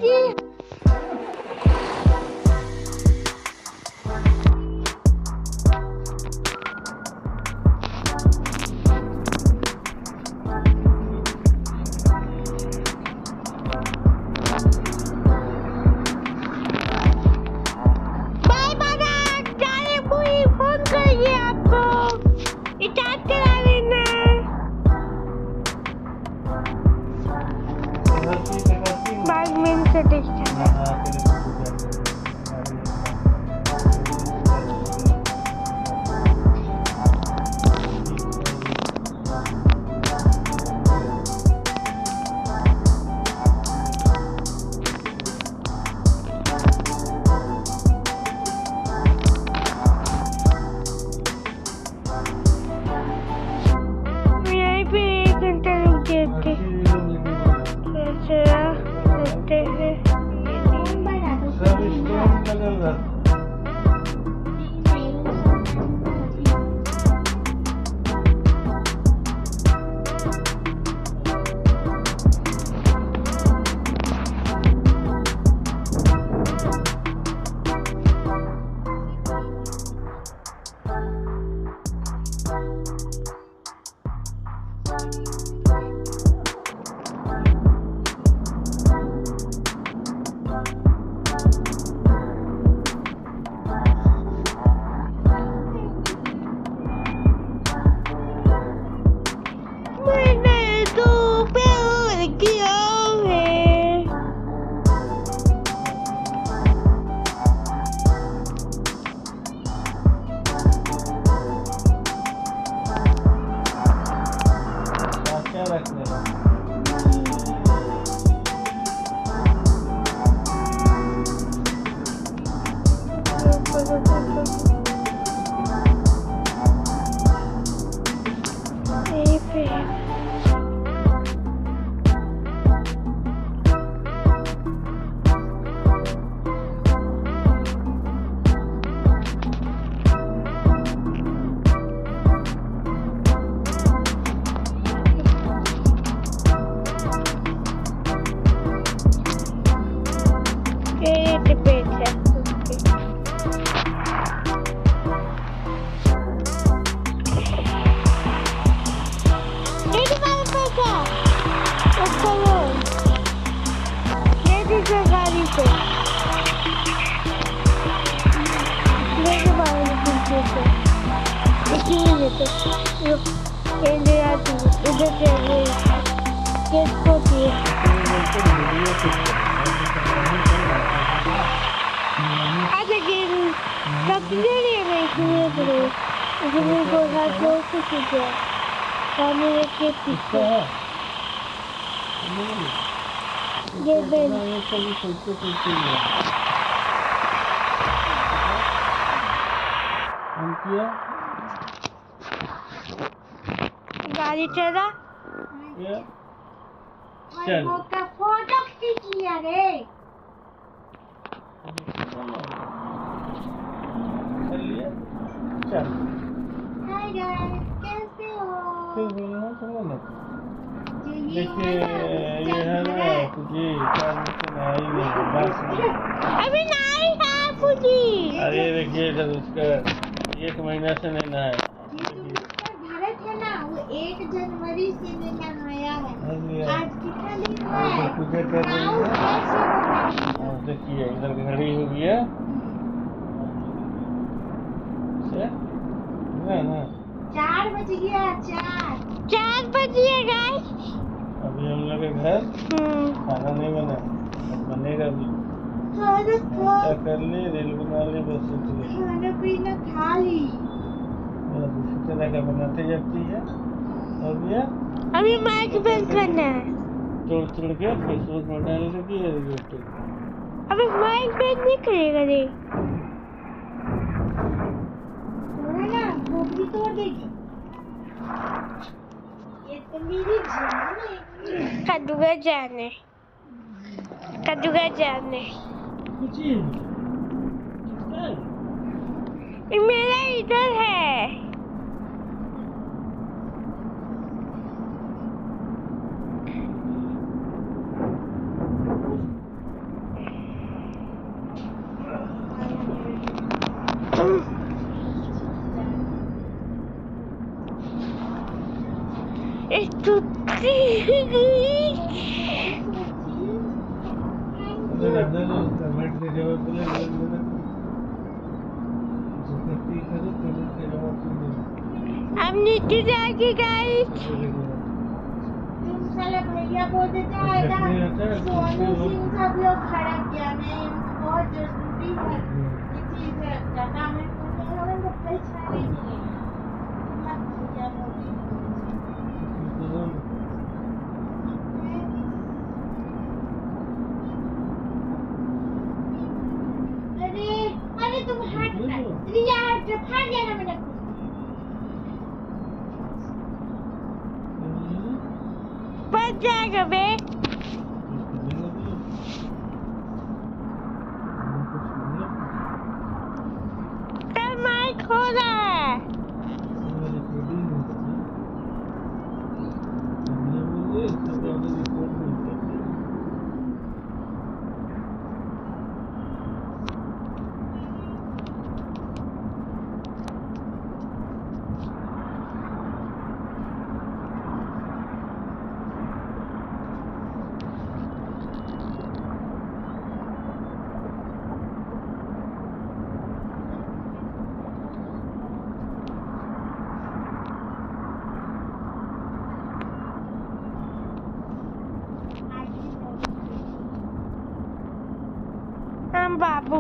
जी। Bye bye, जाने पूरी phone करेंगे आपको, रिचार्ज करा लेना। 5 मिनट से डिस्चार्ज। यहीं पे 1 घंटा रुक जाते हैं। सब स्टैंड लगल रहा। मैंने तो प्यार किया है। क्या रख रहे हो? यहीं पे ये डिब्बे है। गाड़ी पे लेके बाहर पीछे से इसीलिए तो केंद्र आती इधर से केस होती है। लेकिन सबसे में इसलिए करो इसलिए को हाथ जोड़ के सीखे सामने रखे पीछे ये बेल गाड़ी चला चल फोटो खींच लिया रे। चल हाय गाइस, कैसे हो? देखिए ये है ना जी अभी नहीं है पूजी। अरे देखिए इधर उसका 1 महीना से नहीं नहाया। भारत है ना, वो 1 जनवरी से नहीं नहाया है। आज कितना दिन है? पूजा कर रही है। और देखिए इधर घड़ी हो गया ना 4 बज गया। 4 बज गया गाइस। अभी हम लोग के घर खाना नहीं बना, बनेगा भी। क्या कर ली, रील बना ली, बस खाना पीना खा ली। इसी तरह का बनाते जाती है। और भैया अभी माइक बंद करना है। तोड़ के फेसबुक में डालने लगी है यूट्यूब। अभी माइक बंद नहीं करेगा रे। गोभी तोड़ देगी। ये तो मेरी जान है। कद्दूका जाने मेरा इधर है। Esto हम नीचे जाएंगे गाइस। तुम साला भैया बोल देते आएगा सोनू सिंह सब लोग खड़ा किया नहीं बहुत जरूरी है ये चीज है ज्यादा हमें पैसा नहीं है मत भैया मोदी अरे अरे तुम हट रिया हट फाड़ देना मेरा बच जाएगा बे। कल माइक हो रहा है। हम बाबू